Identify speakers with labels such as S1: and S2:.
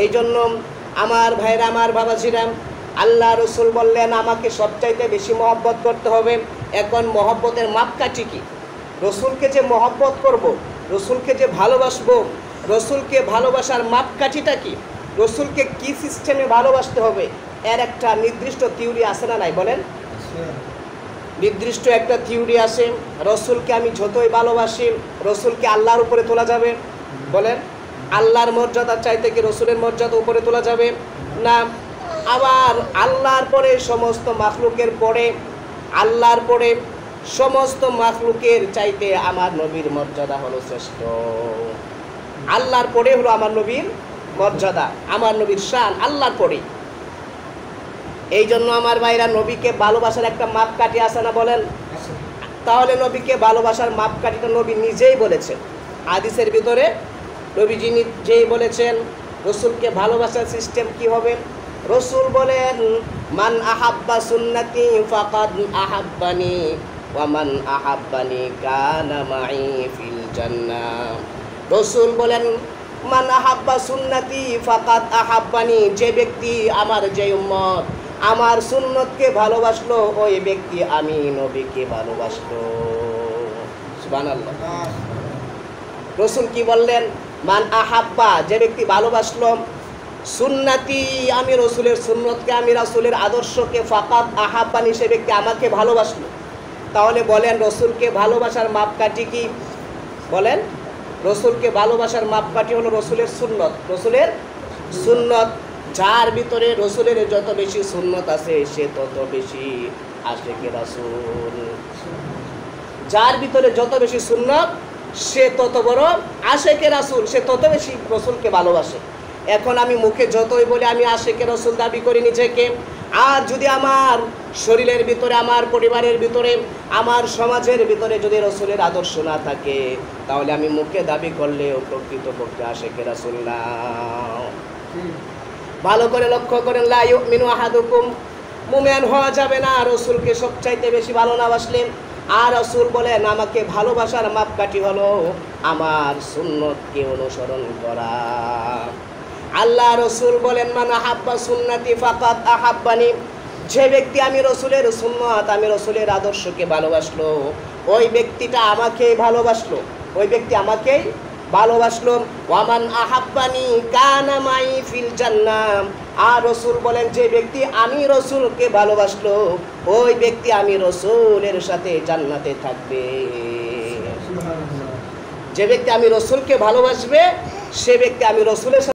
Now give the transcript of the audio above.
S1: এই জন্য আমার ভাইরা, আমার বাবাজিরা, আল্লাহ রসুল বললেন আমাকে সবচাইতে বেশি মহব্বত করতে হবে। এখন মহব্বতের মাপকাঠি কি? রসুলকে যে মহব্বত করব, রসুলকে যে ভালোবাসবো, রসুলকে ভালোবাসার মাপকাঠিটা কি? রসুলকে কি সিস্টেমে ভালোবাসতে হবে, এর একটা নির্দিষ্ট থিওরি আছে না নাই বলেন? নির্দিষ্ট একটা থিওরি আছে। রসুলকে আমি যতই ভালোবাসি, রসুলকে আল্লাহর উপরে তোলা যাবে? বলেন, আল্লাহর মর্যাদার চাইতে কি রসুলের মর্যাদা উপরে তোলা যাবে? না। আবার আল্লাহর পরে সমস্ত মাখলুকের পরে, আল্লাহর পরে সমস্ত মাখলুকের চাইতে আমার নবীর মর্যাদা হলো শ্রেষ্ঠ। আল্লাহর পরে হলো আমার নবীর মর্যাদা, আমার নবীর শান আল্লাহর পরে। এই জন্য আমার ভাইরা, নবীকে ভালোবাসার একটা মাপকাঠি আছে না বলেন? তাহলে নবীকে ভালোবাসার মাপকাঠিটা নবী নিজেই বলেছেন হাদিসের ভিতরে। নবীজি নিজেই বলেছেন রসুলকে ভালোবাসার সিস্টেম কি হবে। রসুল বলেন, মান আহাব্বা সুন্নতি ফাকাদ আহাব্বানি ওয়া মান আহাব্বানি কানা মাই ফিল জান্নাহ। রসুল বলেন, মান আহাব্বা সুন্নতি ফাকাদ আহাব্বানি, যে ব্যক্তি আমার, যে উম্মত আমার সুন্নতকে ভালোবাসলো, ওই ব্যক্তি আমি নবীকে ভালোবাসলো। সুবহানাল্লাহ। রসুল কি বললেন? মান আহাব্বা, যে ব্যক্তি ভালোবাসলো, সুন্নতি, আমি রসুলের সুন্নতকে, আমি রাসূলের আদর্শকে, ফাকাদ আহাব্বানি, সে ব্যক্তি আমাকে ভালোবাসলো। তাহলে বলেন রসুলকে ভালোবাসার মাপকাঠি কি? বলেন, রসুলকে ভালোবাসার মাপকাঠি হলো রসুলের সুন্নত। রসুলের সুন্নত, যার ভিতরে রসুলের যত বেশি সুন্নত আছে সে তত বেশি আশিকে রাসূল। যার ভিতরে যত বেশি সুন্নত সে তত বড় আশিকে রাসূল, সে তত বেশি রসুলকে ভালোবাসে। এখন আমি মুখে যতই বলি আমি আশিকে রাসূল দাবি করি নিজেকে, আর যদি আমার শরীরের ভিতরে, আমার পরিবারের ভিতরে, আমার সমাজের ভিতরে যদি রসুলের আদর্শ না থাকে, তাহলে আমি মুখে দাবি করলেও প্রকৃতপক্ষে আশিকে রাসূল না। ভালো করে লক্ষ্য করেন, লা ইউমিনু আহাদুকুম, মুমিন হওয়া যাবে না রসুলকে সবচাইতে বেশি ভালো না বাসলে। আর রসুল বলেন আমাকে ভালোবাসার মাপকাঠি হলো আমার সুন্নতকে অনুসরণ করা। আল্লাহ রসুল বলেন, মান আহাব্বা সুন্নতি ফাকাদ আহাব্বানি, যে ব্যক্তি আমি রসুলের সুন্নত, আমি রসুলের আদর্শকে ভালোবাসলো, ওই ব্যক্তিটা আমাকেই ভালোবাসলো, ওই ব্যক্তি আমাকেই ভালোবাসলো। ওয়ামান আহাব্বানি কানা মাই ফিল জান্নাহ, আর রসুল বলেন যে ব্যক্তি আমি রসুলকে ভালোবাসলো, ওই ব্যক্তি আমি রসুলের সাথে জান্নাতে থাকবে। যে ব্যক্তি আমি রসুলকে ভালোবাসবে, সে ব্যক্তি আমি রসুলের